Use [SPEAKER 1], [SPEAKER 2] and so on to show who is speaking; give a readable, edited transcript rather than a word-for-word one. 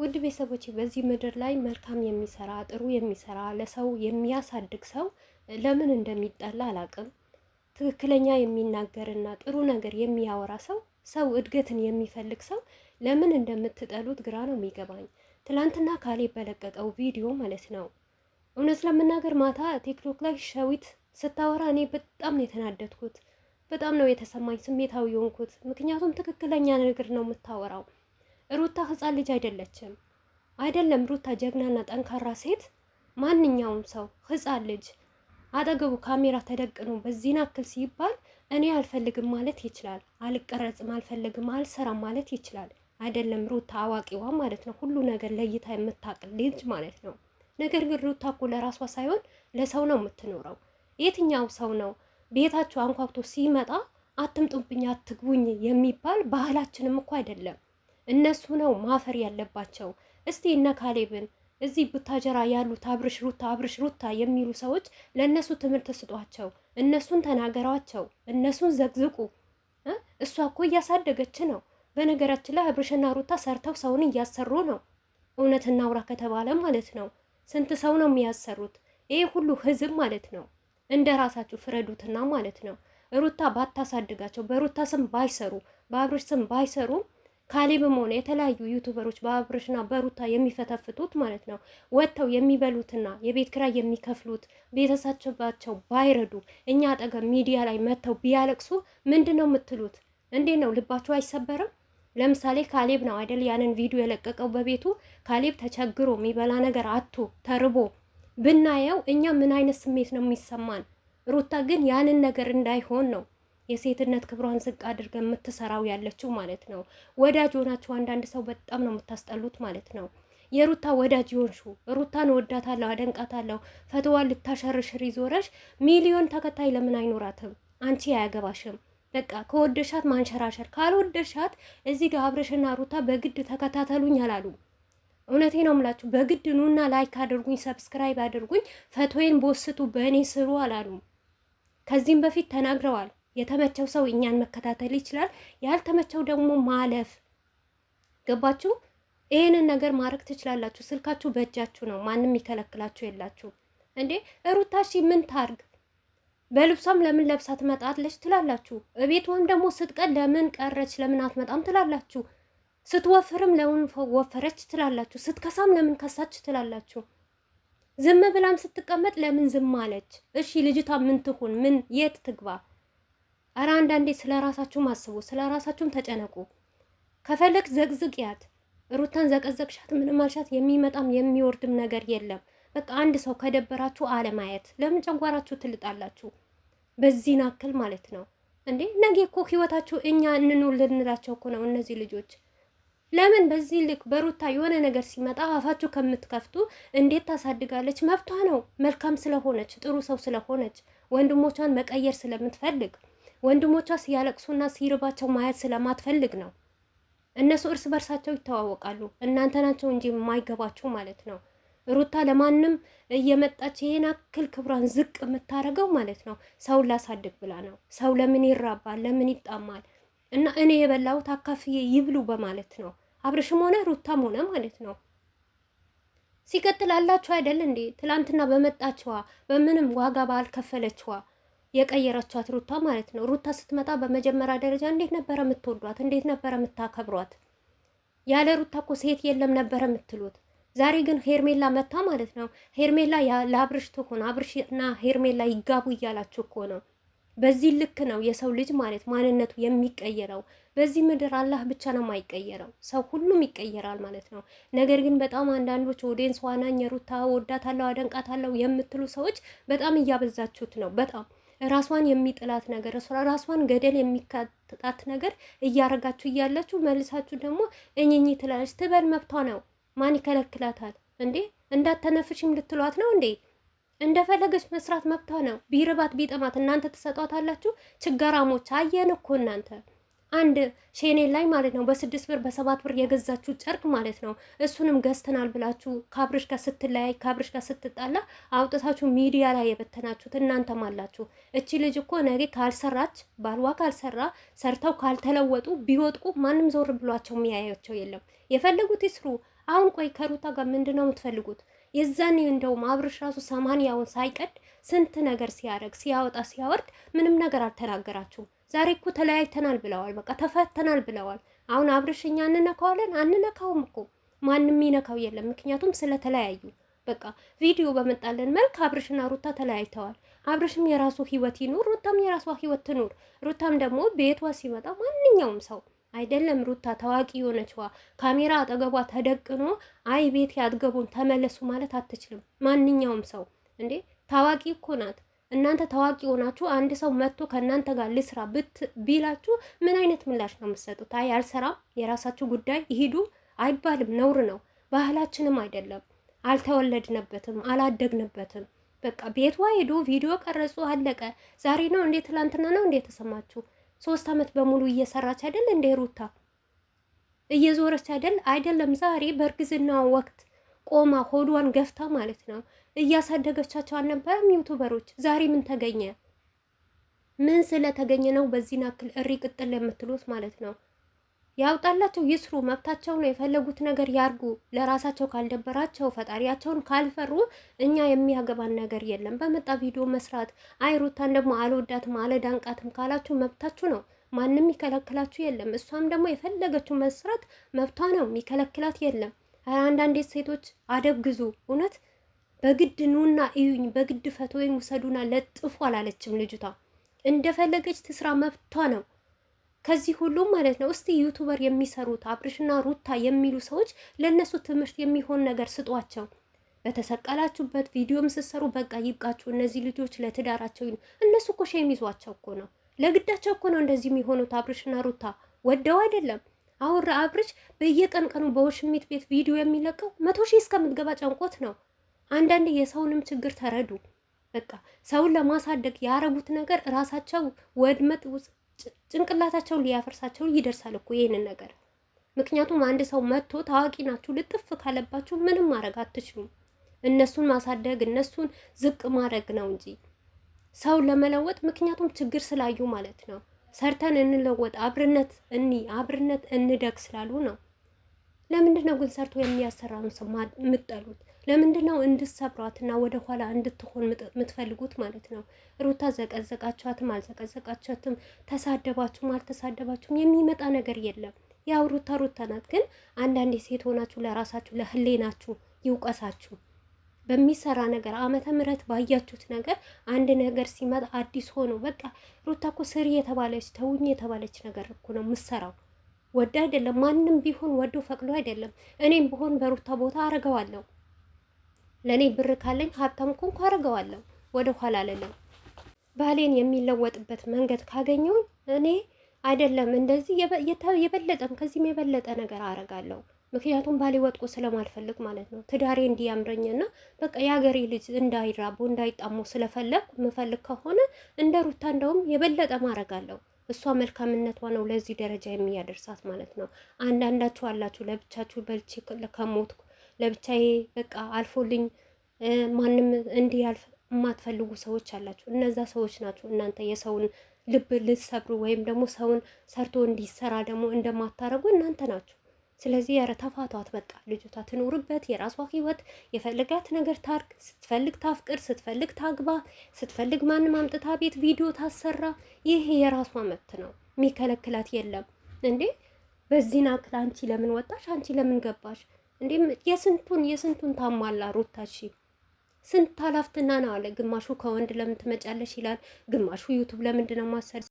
[SPEAKER 1] ውድ ቤተሰቦች በዚህ ምድር ላይ መልካም የሚሰራ ጥሩ የሚሰራ ለሰው የሚያሳድግ ሰው ለምን እንደሚጠላ አላቅም። ትክክለኛ የሚናገርና ጥሩ ነገር የሚያወራ ሰው እድገትን የሚፈልግ ሰው ለምን እንደምትጠሉት ግራ ነው የሚገባኝ። ትላንትና ካሌብ በለቀቀው ቪዲዮ ማለት ነው። እውነት ለመናገር ማታ ቲክቶክ ላይ ሸዊት ስታወራ እኔ በጣም ነው የተናደድኩት። በጣም ነው የተሰማኝ ስሜታዊ የሆንኩት። ምክንያቱም ትክክለኛ ነገር ነው የምታወራው። ሩታ ህፃን ልጅ አይደለችም። አይደለም ሩታ ጀግናና ጠንካራ ሴት፣ ማንኛውም ሰው ህፃን ልጅ አጠገቡ ካሜራ ተደቅኖ በዚህን አክል ሲባል እኔ አልፈልግም ማለት ይችላል። አልቀረጽም፣ አልፈልግም፣ አልሰራም ማለት ይችላል። አይደለም ሩታ አዋቂዋ ማለት ነው፣ ሁሉ ነገር ለይታ የምታውቅ ልጅ ማለት ነው። ነገር ግን ሩታ እኮ ለራሷ ሳይሆን ለሰው ነው የምትኖረው። የትኛው ሰው ነው ቤታችሁ አንኳኩቶ ሲመጣ አትምጡብኝ፣ አትግቡኝ የሚባል ባህላችንም እኮ አይደለም። እነሱ ነው ማፈር ያለባቸው። እስቲ እነ ካሌብን እዚህ ቡታጀራ ያሉት አብርሽ ሩታ አብርሽ ሩታ የሚሉ ሰዎች ለእነሱ ትምህርት ስጧቸው። እነሱን ተናገሯቸው። እነሱን ዘግዝቁ። እሷ እኮ እያሳደገች ነው። በነገራችን ላይ አብርሽና ሩታ ሰርተው ሰውን እያሰሩ ነው። እውነት እናውራ ከተባለ ማለት ነው። ስንት ሰው ነው የሚያሰሩት? ይሄ ሁሉ ህዝብ ማለት ነው። እንደ ራሳችሁ ፍረዱትና ማለት ነው። ሩታ ባታሳድጋቸው፣ በሩታ ስም ባይሰሩ፣ በአብርሽ ስም ባይሰሩ ካሌብም ሆነ የተለያዩ ዩቱበሮች በአብርሽና በሩታ የሚፈተፍቱት ማለት ነው ወጥተው የሚበሉትና የቤት ኪራይ የሚከፍሉት ቤተሰባቸው ባይረዱ እኛ አጠገብ ሚዲያ ላይ መጥተው ቢያለቅሱ ምንድን ነው የምትሉት? እንዴት ነው ልባችሁ አይሰበርም? ለምሳሌ ካሌብ ነው አይደል ያንን ቪዲዮ የለቀቀው በቤቱ። ካሌብ ተቸግሮ የሚበላ ነገር አቶ ተርቦ ብናየው እኛ ምን አይነት ስሜት ነው የሚሰማን? ሩታ ግን ያንን ነገር እንዳይሆን ነው የሴትነት ክብሯን ዝቅ አድርገ የምትሰራው ያለችው ማለት ነው። ወዳጅ ሆናችሁ አንዳንድ ሰው በጣም ነው የምታስጠሉት ማለት ነው። የሩታ ወዳጅ ይሆንሹ፣ ሩታን ወዳታለሁ አደንቃታለሁ ፈትዋን ልታሸርሽር ይዞረሽ ሚሊዮን ተከታይ ለምን አይኖራትም? አንቺ አያገባሽም። በቃ ከወደሻት ማንሸራሸር፣ ካልወደሻት እዚህ ጋር አብረሽና ሩታ በግድ ተከታተሉኝ አላሉ። እውነቴ ነው የምላችሁ። በግድ ኑና ላይክ አድርጉኝ፣ ሰብስክራይብ አድርጉኝ፣ ፈትዌን ቦስቱ በእኔ ስሩ አላሉ። ከዚህም በፊት ተናግረዋል። የተመቸው ሰው እኛን መከታተል ይችላል፣ ያልተመቸው ደግሞ ማለፍ። ገባችሁ? ይሄንን ነገር ማድረግ ትችላላችሁ። ስልካችሁ በእጃችሁ ነው። ማንም ይከለክላችሁ የላችሁ እንዴ። ሩታሺ ምን ታርግ? በልብሷም ለምን ለብሳ ትመጣለች ትላላችሁ። እቤት ወይም ደግሞ ስትቀር ለምን ቀረች ለምን አትመጣም ትላላችሁ። ስትወፍርም ለምን ወፈረች ትላላችሁ። ስትከሳም ለምን ከሳች ትላላችሁ። ዝም ብላም ስትቀመጥ ለምን ዝም አለች? እሺ ልጅቷ ምን ትሁን? ምን የት ትግባ? አረ አንዳንዴ ስለ ራሳችሁም አስቡ፣ ስለ ራሳችሁም ተጨነቁ። ከፈለግ ዘቅዝቅያት። ሩታን ዘቀዘቅሻት ምንም አልሻት የሚመጣም የሚወርድም ነገር የለም። በቃ አንድ ሰው ከደበራችሁ አለማየት። ለምን ጨጓራችሁ ትልጣላችሁ? በዚህ ናክል ማለት ነው እንዴ። ነገ እኮ ህይወታችሁ እኛ እንኑር ልንላቸው እኮ ነው እነዚህ ልጆች። ለምን በዚህ ልክ በሩታ የሆነ ነገር ሲመጣ አፋችሁ ከምትከፍቱ? እንዴት ታሳድጋለች? መብቷ ነው። መልካም ስለሆነች ጥሩ ሰው ስለሆነች ወንድሞቿን መቀየር ስለምትፈልግ ወንድሞቿ ሲያለቅሱና ሲርባቸው ማየት ስለማትፈልግ ነው። እነሱ እርስ በርሳቸው ይተዋወቃሉ። እናንተ ናቸው እንጂ የማይገባችሁ ማለት ነው። ሩታ ለማንም እየመጣች ይሄን አክል ክብሯን ዝቅ የምታደርገው ማለት ነው ሰውን ላሳድግ ብላ ነው። ሰው ለምን ይራባል? ለምን ይጣማል? እና እኔ የበላሁት አካፍዬ ይብሉ በማለት ነው። አብርሽም ሆነ ሩታም ሆነ ማለት ነው። ሲቀጥል አላችሁ አይደል እንዴ? ትላንትና በመጣችዋ በምንም ዋጋ ባልከፈለችዋ የቀየረቻት ሩታ ማለት ነው። ሩታ ስትመጣ በመጀመሪያ ደረጃ እንዴት ነበረ የምትወዷት? እንዴት ነበረ የምታከብሯት? ያለ ሩታ እኮ ሴት የለም ነበረ የምትሉት። ዛሬ ግን ሄርሜላ መታ ማለት ነው። ሄርሜላ ለአብርሽ ትሆን፣ አብርሽና ሄርሜላ ይጋቡ እያላችሁ እኮ ነው። በዚህ ልክ ነው የሰው ልጅ ማለት ማንነቱ የሚቀየረው። በዚህ ምድር አላህ ብቻ ነው የማይቀየረው፣ ሰው ሁሉም ይቀየራል ማለት ነው። ነገር ግን በጣም አንዳንዶች ኦዲየንስ ዋናኝ ሩታ ወዳታለሁ አደንቃታለሁ የምትሉ ሰዎች በጣም እያበዛችሁት ነው። በጣም ራሷን የሚጥላት ነገር ራሷን ገደል የሚካተታት ነገር እያረጋችሁ እያላችሁ መልሳችሁ ደግሞ እኝኝ ትላለች። ትበል መብቷ ነው። ማን ይከለክላታል እንዴ? እንዳተነፍሽም ልትሏት ነው እንዴ? እንደፈለገች መስራት መብቷ ነው። ቢርባት ቢጠማት እናንተ ትሰጧታላችሁ? ችጋራሞች አየን እኮ እናንተ አንድ ሼኔል ላይ ማለት ነው በ6 ብር በ7 ብር የገዛችሁ ጨርቅ ማለት ነው። እሱንም ገዝተናል ብላችሁ ካብርሽ ጋር ስትለያይ ካብርሽ ጋር ስትጣላ አውጥታችሁ ሚዲያ ላይ የበተናችሁት እናንተም አላችሁ። እቺ ልጅ እኮ ነገ ካልሰራች ባልዋ ካልሰራ ሰርተው ካልተለወጡ ቢወጥቁ ማንም ዞር ብሏቸው የሚያያቸው የለም። የፈለጉት ይስሩ። አሁን ቆይ ከሩታ ጋር ምንድን ነው የምትፈልጉት? የዛኔ እንደውም አብርሽ ራሱ 80ውን ሳይቀድ ስንት ነገር ሲያደርግ ሲያወጣ ሲያወርድ ምንም ነገር አልተናገራችሁም። ዛሬ እኮ ተለያይተናል ብለዋል። በቃ ተፈተናል ብለዋል። አሁን አብርሽ እኛ እንነካዋለን? አንነካውም እኮ ማንም ይነካው የለም። ምክንያቱም ስለተለያዩ በቃ ቪዲዮ በመጣለን መልክ አብርሽና ሩታ ተለያይተዋል። አብርሽም የራሱ ህይወት ይኑር፣ ሩታም የራሷ ህይወት ትኑር። ሩታም ደግሞ ቤቷ ሲመጣ ማንኛውም ሰው አይደለም ሩታ ታዋቂ የሆነችዋ ካሜራ አጠገቧ ተደቅኖ አይ ቤት ያትገቡን ተመለሱ ማለት አትችልም። ማንኛውም ሰው እንዴ ታዋቂ እኮ ናት። እናንተ ታዋቂ ሆናችሁ አንድ ሰው መጥቶ ከእናንተ ጋር ልስራ ቢላችሁ ምን አይነት ምላሽ ነው የምትሰጡት? አይ አልሰራም፣ የራሳችሁ ጉዳይ ይሂዱ አይባልም። ነውር ነው፣ ባህላችንም አይደለም። አልተወለድንበትም፣ አላደግንበትም። በቃ ቤቷ ሄዶ ቪዲዮ ቀረጹ፣ አለቀ። ዛሬ ነው እንዴ ትላንትና ነው እንዴ ተሰማችሁ? 3 አመት በሙሉ እየሰራች አይደል እንደ ሩታ እየዞረች አይደለም። ዛሬ በእርግዝና ወቅት ቆማ ሆዷን ገፍታ ማለት ነው እያሳደገቻቸው አልነበረም ዩቱበሮች? ዛሬ ምን ተገኘ? ምን ስለተገኘ ነው በዚህ ናክል እሪ ቅጥል የምትሉት ማለት ነው? ያውጣላቸው፣ ይስሩ፣ መብታቸው ነው። የፈለጉት ነገር ያርጉ። ለራሳቸው ካልደበራቸው፣ ፈጣሪያቸውን ካልፈሩ እኛ የሚያገባን ነገር የለም። በመጣ ቪዲዮ መስራት። አይ ሩታን ደግሞ አልወዳትም አልዳንቃትም ካላችሁ መብታችሁ ነው። ማንም የሚከለክላችሁ የለም። እሷም ደግሞ የፈለገችው መስራት መብቷ ነው። የሚከለክላት የለም። አንዳንድ ሴቶች አደብ ግዙ። እውነት በግድ ኑና እዩኝ፣ በግድ ፈቶ ወይም ውሰዱና ለጥፉ አላለችም ልጅቷ። እንደፈለገች ትስራ፣ መብቷ ነው። ከዚህ ሁሉም ማለት ነው እስቲ ዩቱበር የሚሰሩት አብርሽና ሩታ የሚሉ ሰዎች ለነሱ ትምህርት የሚሆን ነገር ስጧቸው። በተሰቀላችሁበት ቪዲዮም ስትሰሩ በቃ ይብቃችሁ። እነዚህ ልጆች ለትዳራቸው እነሱ እኮ ሼም ይዟቸው እኮ ነው፣ ለግዳቸው እኮ ነው እንደዚህ የሚሆኑት። አብርሽና ሩታ ወደው አይደለም። አሁን አብርሽ በየቀን ቀኑ በውሽሚት ቤት ቪዲዮ የሚለቀው 100,000 እስከምትገባ ጨንቆት ነው። አንዳንድ የሰውንም ችግር ተረዱ። በቃ ሰውን ለማሳደግ ያረጉት ነገር ራሳቸው ወድመት ጭንቅላታቸውን ሊያፈርሳቸው ይደርሳል እኮ ይሄንን ነገር። ምክንያቱም አንድ ሰው መጥቶ ታዋቂ ናችሁ ልጥፍ ካለባችሁ ምንም ማድረግ አትችሉም። እነሱን ማሳደግ እነሱን ዝቅ ማድረግ ነው እንጂ ሰው ለመለወጥ ምክንያቱም ችግር ስላዩ ማለት ነው። ሰርተን እንለወጥ፣ አብርነት እንደግ ስላሉ ነው። ለምንድን ነው ግን ሰርቶ የሚያሰራውን ሰው የምትጠሉት? ለምንድን ነው እንድትሰብሯትና ወደ ኋላ እንድትሆን የምትፈልጉት ማለት ነው? ሩታ ዘቀዘቃችኋትም አልዘቀዘቃችኋትም፣ ተሳደባችሁም አልተሳደባችሁም የሚመጣ ነገር የለም። ያው ሩታ ሩታ ናት። ግን አንዳንዴ ሴት ሆናችሁ ለራሳችሁ ለህሌናችሁ ይውቀሳችሁ። በሚሰራ ነገር ዓመተ ምህረት ባያችሁት ነገር አንድ ነገር ሲመጣ አዲስ ሆኖ በቃ ሩታ እኮ ስሪ የተባለች ተውኝ የተባለች ነገር እኮ ነው የምትሰራው። ወደ አይደለም ማንም ቢሆን ወዶ ፈቅዶ አይደለም። እኔም ብሆን በሩታ ቦታ አረገዋለሁ። ለኔ ብር ካለኝ ሀብታም ኮንኩ አረገዋለሁ። ወደ ኋላ አለለም። ባሌን የሚለወጥበት መንገድ ካገኘው እኔ አይደለም እንደዚህ የበለጠም ከዚህም የበለጠ ነገር አረጋለሁ። ምክንያቱም ባሌ ወጥቆ ስለማልፈልግ ማለት ነው። ትዳሬ እንዲያምረኝና በቃ የሀገሬ ልጅ እንዳይራቡ እንዳይጣሙ ስለፈለግ ምፈልግ ከሆነ እንደ ሩታ እንደውም የበለጠ ማረጋለሁ። እሷ መልካምነቷ ነው ለዚህ ደረጃ የሚያደርሳት ማለት ነው። አንዳንዳችሁ አላችሁ ለብቻችሁ በልቼ ከሞትኩ ለብቻዬ በቃ አልፎልኝ ማንም እንዲህ ያልፍ የማትፈልጉ ሰዎች አላችሁ። እነዛ ሰዎች ናቸው እናንተ የሰውን ልብ ልትሰብሩ ወይም ደግሞ ሰውን ሰርቶ እንዲሰራ ደግሞ እንደማታረጉ እናንተ ናችሁ። ስለዚህ ያረ ተፋቷት በቃ ልጅቷ ትኖርበት የራሷ ህይወት፣ የፈለጋት ነገር ታርግ። ስትፈልግ ታፍቅር፣ ስትፈልግ ታግባ፣ ስትፈልግ ማንም አምጥታ ቤት ቪዲዮ ታሰራ። ይሄ የራሷ መብት ነው፣ የሚከለክላት የለም እንዴ። በዚህ ናክል አንቺ ለምን ወጣሽ? አንቺ ለምን ገባሽ እንዴ? የስንቱን ታሟላ ሩታ። እሺ ስንት ኃላፊነት ነው አለ። ግማሹ ከወንድ ለምን ትመጫለሽ ይላል፣ ግማሹ ዩቱብ ለምንድን ነው ማሰር